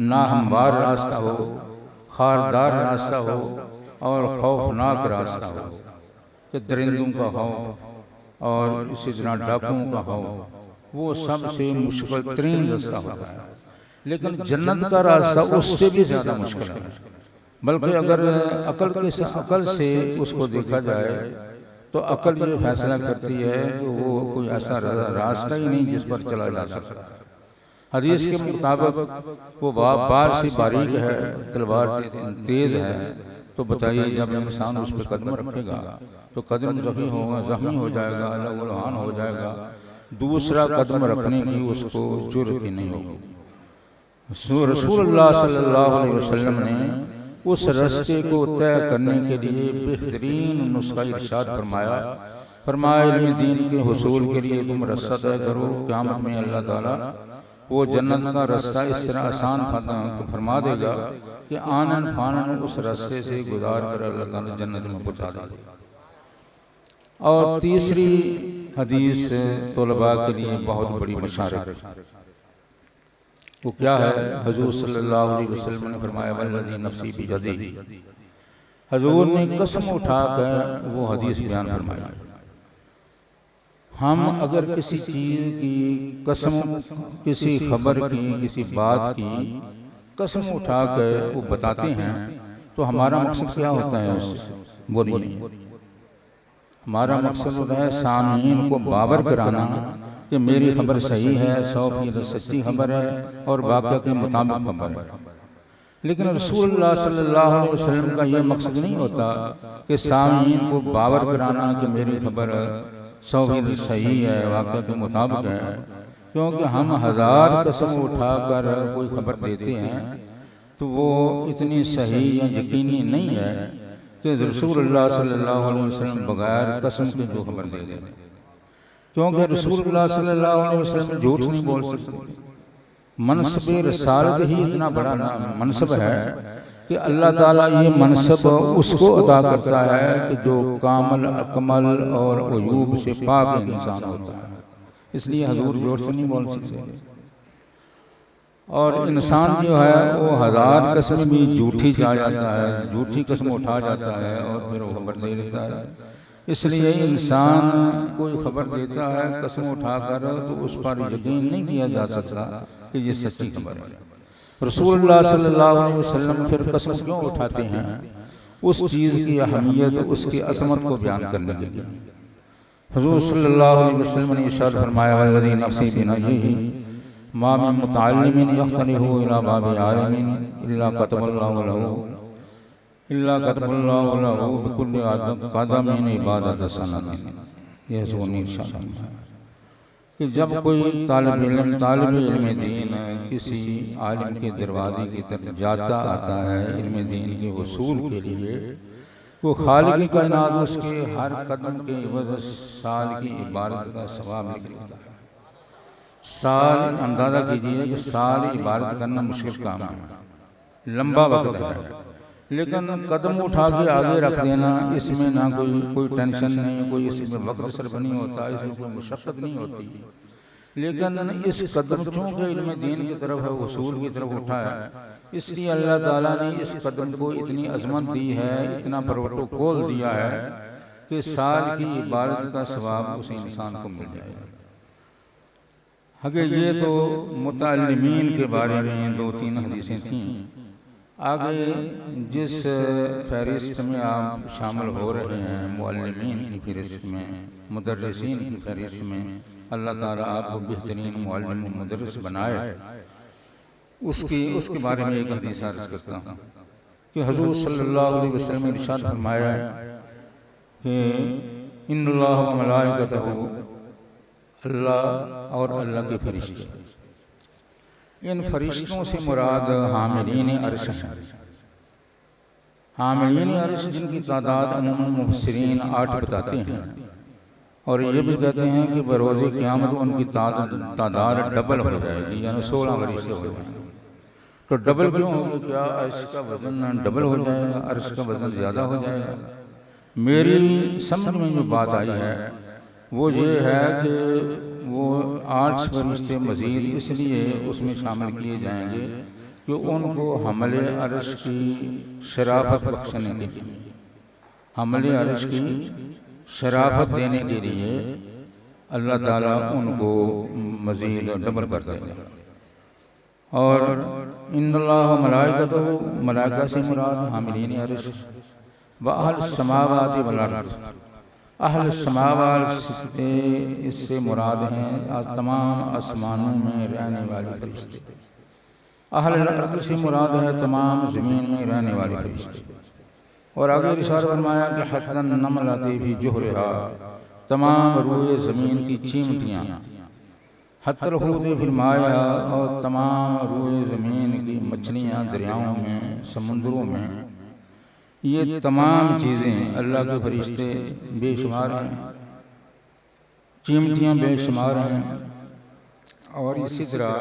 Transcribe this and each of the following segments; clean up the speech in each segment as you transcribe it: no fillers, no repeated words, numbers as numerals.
ना हमवार रास्ता हो, खारदार रास्ता हो और खौफनाक रास्ता हो कि दरिंदों का खौफ और इसी तरह डाकुओं का खौफ, वो सबसे मुश्किल तरीन रास्ता होता है। लेकिन जन्नत का रास्ता उससे भी ज़्यादा मुश्किल है। बल्कि अगर अकल से उसको देखा जाए तो अकल ये फैसला करती है कि वो कोई ऐसा रास्ता ही नहीं जिस पर चला जा सकता। हदीस के मुताबिक वो बार से बारीक है, तलवार से तेज है। तो बताइए जब इंसान उस पर कदम रखेगा तो कदम जख्मी हो जाएगा, लहूलुहान हो जाएगा, दूसरा कदम रखने की उसको जुर्रत ही नहीं होगी। रसूलुल्लाह सल्लल्लाहु अलैहि वसल्लम ने उस रास्ते को तय करने के लिए बेहतरीन नुस्खा इरशाद फरमाया इल्म दीन के हुसूल के लिए तुम रास्ता तय करो। क़यामत में अल्लाह ताला वो जन्नत का रास्ता इस तरह आसान फरमा देगा कि आनन फानन उस रास्ते से गुजार कर अल्लाह ताला जन्नत में पहुँचा देगा। और तीसरी हदीस तलबा के लिए बहुत बड़ी बशारत, वो क्या है? हुजूर सल्लल्लाहु अलैहि वसल्लम ने फरमाया वल्लज़ी नफ़्सी बियदिही। हुजूर ने कसम उठाकर वो हदीस बयान फरमाई। हम अगर किसी चीज़ की कसम, किसी खबर की, किसी बात की कसम उठाकर वो बताते हैं तो हमारा मकसद क्या होता है उससे? बोलिए। हमारा मकसद होता है सामीन को बावर कराना कि मेरी खबर सही है, 100% सच्ची खबर है और वाक़या के मुताबिक खबर है। लेकिन रसूलुल्लाह सल्लल्लाहु अलैहि वसल्लम का ये मकसद नहीं होता कि सामीन को बावर कराना कि मेरी खबर 100% सही है, वाक़या के मुताबिक है। क्योंकि हम 1000 कसम उठाकर कोई खबर देते हैं तो वो इतनी सही या यकीनी नहीं है कि रसूलुल्लाह सल्लल्लाहु अलैहि वसल्लम बगैर कसम के जो खबर दे दें। क्योंकि रसूलुल्लाह सल्लल्लाहु अलैहि वसल्लम झूठ नहीं बोल सकते। मनसब रसालत ही इतना बड़ा मनसब है कि अल्लाह ताला ये मनसब उसको अता करता है कि जो कामल, अकमल और अयूब से पाक इंसान होता है। इसलिए हजूर जोर से नहीं बोल सकते। और इंसान जो है वो 1000 कसम भी झूठी जा जाता है, झूठी कसम उठा जाता है और फिर वो खबर दे देता है। इसलिए इंसान कोई खबर देता है कसम उठाकर तो उस पर यकीन नहीं किया जा सकता कि ये सच्ची खबर है। रसूलुल्लाह सल्लल्लाहु अलैहि वसल्लम फिर कसम क्यों उठाते हैं? उस चीज़ की अहमियत, उसकी अज़मत को बयान करने के लिए। हुज़ूर सल्लल्लाहु अलैहि वसल्लम ने इरशाद फरमाया वल्लज़ी नफ़्सी बियदिही मा मिन मुतअल्लिमिन यख्तलिफु इला बाबि आलिमिन इल्ला कतबल्लाहु लहू बिकुल्लि क़दमिन इबादत सनतिन। यह सुनी इरशाद है कि जब कोई तालिब इल्म दीन किसी आलिम के दरवाजे की तरफ जाता आता है इल्म दीन के वसूल के लिए, वो खालिक कायनात उसके हर कदम के एवज़ साल की इबादत का सवाब निकलता है। साल अंदाज़ा कीजिए कि साल इबादत करना मुश्किल काम है, लंबा वक्त है। लेकिन कदम उठा के आगे रख देना, इसमें ना कोई टेंशन नहीं, कोई इसमें वक्त सर्फ नहीं होता, इसमें कोई मुशक्क़त नहीं होती। लेकिन इस कदम चूँकि इल्म दीन की तरफ है, वसूल की तरफ उठा है, इसलिए अल्लाह ताला ने इस कदम को इतनी अजमत दी है, इतना प्रोटोकॉल दिया है कि साल की इबादत का सवाब उस इंसान को मिल जाएगा। अगर ये तो मुतअल्लिमीन के बारे में 2-3 हदीसें थीं। आगे जिस फहरिस्त में आप शामिल हो रहे हैं, मुअल्लिमीन की फहरिस्त में, मुदर्रिसीन की फहरिस्त में, अल्लाह ताला आपको बेहतरीन मुअल्लिम मुदर्रिस बनाए, उसके बारे में एक हदीस अर्ज़ करता हूँ कि हुज़ूर सल्लल्लाहु अलैहि वसल्लम ने इरशाद फरमाया कि इन्नल्लाह व मलाइकतहू, अल्लाह और अल्लाह के फरिश्ते, इन फरिश्तों से मुराद हामिलीन अर्श हैं। हामिलीन अर्श जिनकी तादाद अमूमन मुफस्सिरीन 8 बताते हैं और ये भी कहते हैं कि बरोज़े क़यामत उनकी तादाद डबल हो जाएगी, यानी 16 फरिश्ते हो जाएंगे। तो डबल क्यों होगा? क्या अर्श का वज़न डबल हो जाएगा? अर्श का वज़न ज़्यादा हो जाएगा? मेरी समझ में जो बात आई है वो ये है कि वो 8 फरिश्ते मज़ीद इसलिए उसमें शामिल किए जाएंगे कि उनको हमले अर्श की शराफत बख्शने के लिए, हमले अर्श की शराफत देने के लिए अल्लाह ताला उनको मज़ीद डबल कर देगा। और इन्नल्लाह मलाइकतहु, मलाइका से मुराद हामिलीन अर्श, व अहल समावाति वल अर्ज़, अहल समावात से इससे मुराद हैं तमाम आसमानों में रहने वाले फरिश्ते, अहल अर्ज़ से मुराद है तमाम ज़मीन में रहने वाले फरिश्ते। और आगे इरशाद फरमाया कि हत्तन नमलती फी जुहरिहा, तमाम रूए ज़मीन की चींटियाँ, हत्तल हूते फिल माया, और तमाम रूए ज़मीन की मछलियाँ दरियाओं में समुद्रों में, ये तमाम चीज़ें अल्लाह के फरिश्ते बेशुमार हैं, चींटियाँ बेशुमार हैं, और इसी तरह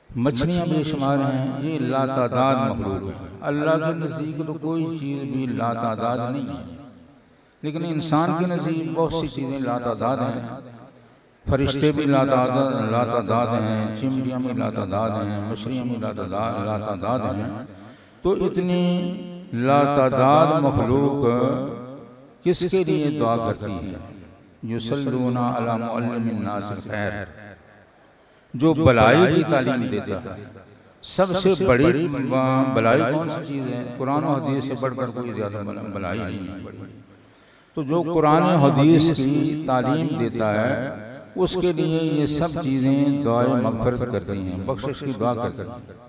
मछलियाँ बेशुमार हैं। ये लातादाद मखलूक है। अल्लाह के नज़दीक तो कोई चीज़ भी लातादाद नहीं है, लेकिन इंसान के नज़दीक बहुत सी चीज़ें लातादाद हैं। फरिश्ते भी लातादाद हैं, चिमटियाँ भी लातादाद हैं, मछलियाँ भी लातादाद हैं। तो इतनी लातादाद मखलूक किसके लिए दुआ करती है? युसल्लूना अला मुअल्लिमिन नासिल खैर, जो भलाई की तालीम देता है। सबसे बड़ी भलाई कौन सी चीज़ है? कुरान और हदीस से बढ़कर कोई ज़्यादा भलाई नहीं है। तो जो कुरान और हदीस की तालीम देता है, उसके लिए ये सब चीज़ें दुआए मग़फ़िरत करती हैं, बख्शिश की दुआ करती हैं।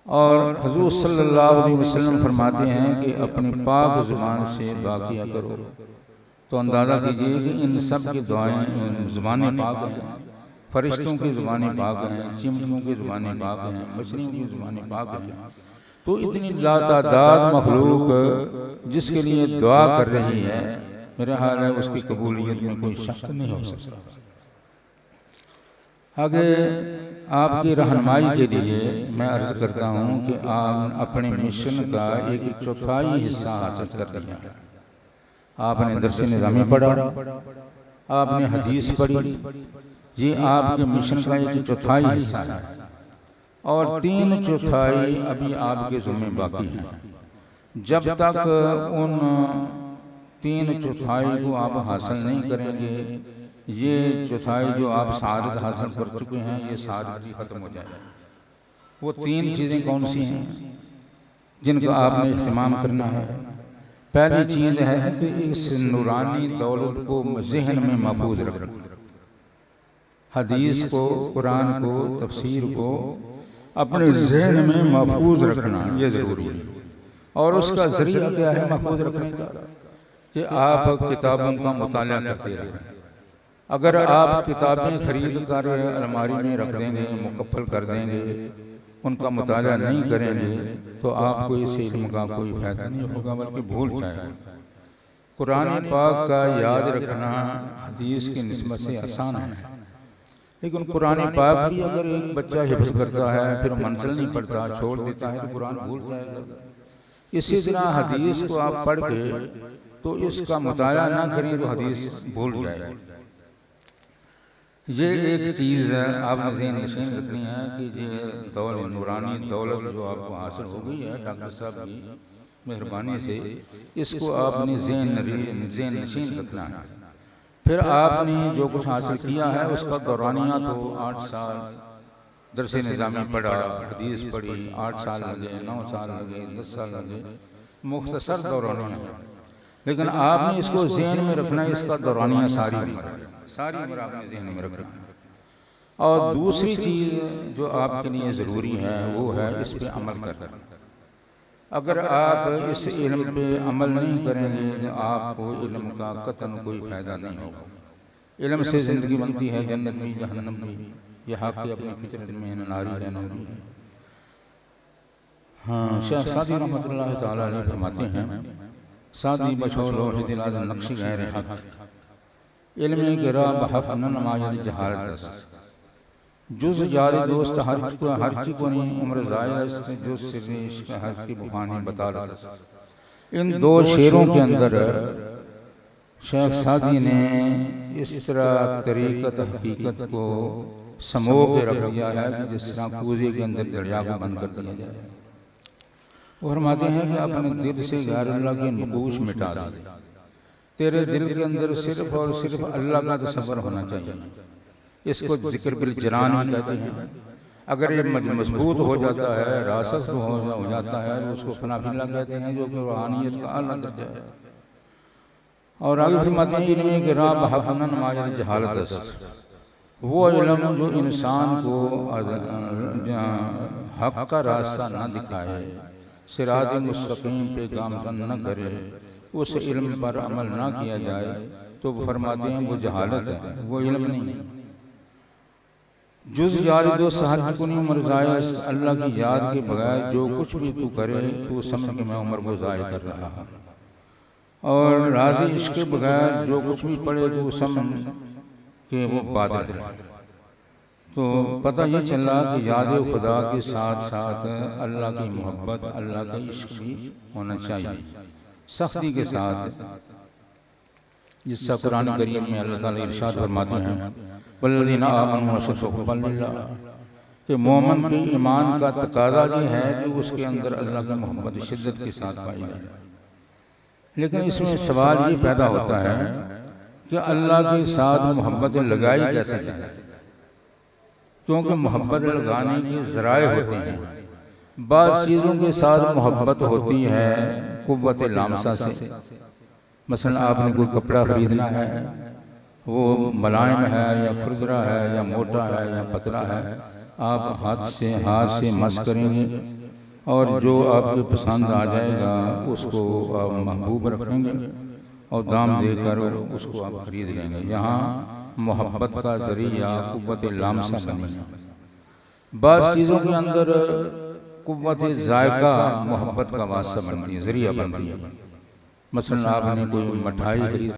और हुज़ूर सल्लल्लाहु अलैहि वसल्लम फरमाते हैं कि अपनी पाक ज़ुबान से दुआ किया करो। तो अंदाज़ा कीजिए कि इन सब की दुआएं ज़ुबानें पाक हैं, फरिश्तों की ज़ुबानें पाक हैं, चिमटियों की ज़ुबानें पाक हैं, मछलियों की ज़ुबानें पाक हैं। तो इतनी लातादाद मखलूक जिसके लिए दुआ कर रही है, मेरा हाल है उसकी कबूलियत में कोई शक नहीं हो सकता। आगे आपकी रहनुमाई के लिए मैं अर्ज़ करता हूँ कि आप अपने मिशन का एक चौथाई हिस्सा हासिल कर लिया। आपने दर्स निज़ामी पढ़ा, आपने हदीस पढ़ी, ये आपके मिशन का एक चौथाई हिस्सा है, और 3/4 अभी आपके ज़िम्मे बाकी हैं। जब तक उन 3/4 को आप हासिल नहीं करेंगे, ये चौथाई जो आप सादत हासिल कर चुके हैं, ये सादत भी ख़त्म हो जाएगी। वो 3 चीज़ें कौन सी हैं जिनका आपने इख्तिमाम करना है? पहली चीज़ है कि इस नूरानी दौलत को ज़हन में महफूज रखना, हदीस को, कुरान को, तफसीर को अपने ज़हन में महफूज रखना ये ज़रूरी है। और उसका ज़रिया क्या है महफूज रखने का? कि आप किताबों का मुताला करते रहें। अगर आप किताबें खरीद कर अलमारी में रख देंगे, मुकफ़्फ़ल कर देंगे, उनका मुताला नहीं करेंगे, तो आपको इस इल्म का कोई फ़ायदा नहीं होगा, बल्कि भूल जाएगा। कुरान पाक का याद रखना हदीस की निस्बत से आसान है, लेकिन कुरान पाक भी अगर एक बच्चा हिफ्ज़ करता है, फिर मंजिल नहीं पढ़ता, छोड़ देता है, तो कुरान भूल जाएगा। इसी तरह हदीस को आप पढ़ के तो इसका मुताला ना करें तो हदीस भूल जाएगा। ये एक चीज़ आपने ज़हन नशीन रखनी है कि ये दौलत, नूरानी दौलत जो आपको हासिल हो गई है डॉक्टर साहब की मेहरबानी से, इसको आपने ज़हन नशीन रखना है। फिर आपने जो कुछ हासिल किया है उसका दौरानिया तो 8 साल दर्स निज़ामी पढ़ा, हदीस पढ़ी, 8 साल लगे, 9 साल लगे, 10 साल लगे, मुख्तसर दौरानिया है। लेकिन आपने इसको ज़हन में रखना है, इसका दौरानिया सारी उम्र आपने ज़हन में रखना है। और दूसरी चीज़ जो आपके लिए ज़रूरी है वो है इस पे अमल करना। अगर आप इस इल्म पे अमल नहीं करेंगे तो आपको इल्म का कतन कोई फ़ायदा नहीं होगा। इल्म से ज़िंदगी बनती है, जन्नत भी जहन्नम भी, यह आपकी अपनी फितरत में नारी है नूरी है। हाँ, शेख सादी रहमतुल्लाह तआला अलैह फरमाते हैं, सादी बशो लोहे दिल आज़ नक्श गैर हक, इल्म के राह बहक न नमायद जहालत, जुज़ जारी दोस्त हर की को नहीं उम्र ज़ायद जुज़ सिर्र इश्क़ हर की बुहानी बतालत। इन 2 शेरों के अंदर शेख सादी ने इस तरह तरीक़त हकीकत को समो के रख दिया है कि जिस तरह कूजे के अंदर दरिया को बंद कर दिया जाए। वो फरमाते हैं कि अपने दिल से गैर अल्लाह की नकूश मिटा दे। तेरे दिल के अंदर सिर्फ और सिर्फ अल्लाह का तसव्वुर होना चाहिए। इसको जिक्र बिल जनान भी कहते हैं। अगर ये मजबूत हो जाता है, रासस हो जाता है, तो उसको फनाफिल्ला कहते हैं, जो कि रूहानियत का आला दर्जा है। और आगे फरमाते हैं इल्म के राह हकनन माजल जहालत, वो इल्म जो इंसान को हक का रास्ता न दिखाए, सिरात मुस्तकीम पे गामजन न करे, उस इल्म पर अमल ना किया जाए, तो फरमाते हैं वो जहालत है, वो इल्म नहीं। जुज यार दो सहर कुनी उम्र ज़ाया, अल्लाह की याद के बगैर जो कुछ भी तू करे तो समझ के मैं उम्र को ज़ाया कर रहा हूँ। और राज़ी इश्क के बगैर जो कुछ भी पढ़े तो समझ के वो बादल है। तो पता ये चला कि याद खुदा के साथ साथ अल्लाह की मोहब्बत, अल्लाह का इश्क भी होना चाहिए सख्ती के साथ। जिससे कुरान करीम में अल्लाह ताला इरशाद फरमाते हैं वल्लज़ीना आमनू अशद्दु हुब्बन लिल्लाह, कि मोमिन के ईमान का तकाज़ा ये है कि उसके अंदर अल्लाह की मोहब्बत शिद्दत के साथ पाई जाए। लेकिन इसमें सवाल ये पैदा होता है कि अल्लाह के साथ मोहब्बत लगाई कैसे जाए, क्योंकि मोहब्बत लगाने के ज़राए होते हैं। बाज़ चीज़ों के साथ मोहब्बत होती है कुव्वत लामसा से। मसलन आपने कोई कपड़ा खरीदना है, वो मुलायम है या खुरदरा है या मोटा है या पतला है, आप हाथ से मस करेंगे और जो आपको पसंद आ जाएगा उसको आप महबूब रखेंगे और दाम देकर उसको आप खरीद लेंगे। यहाँ मोहब्बत का जरिया कुव्वत लामसा बनेगा। बाज़ चीज़ों के अंदर कुव्वत ज़ायका मोहब्बत का वास्ता बनती है, जरिया बनती है। मसलन आपने कोई मिठाई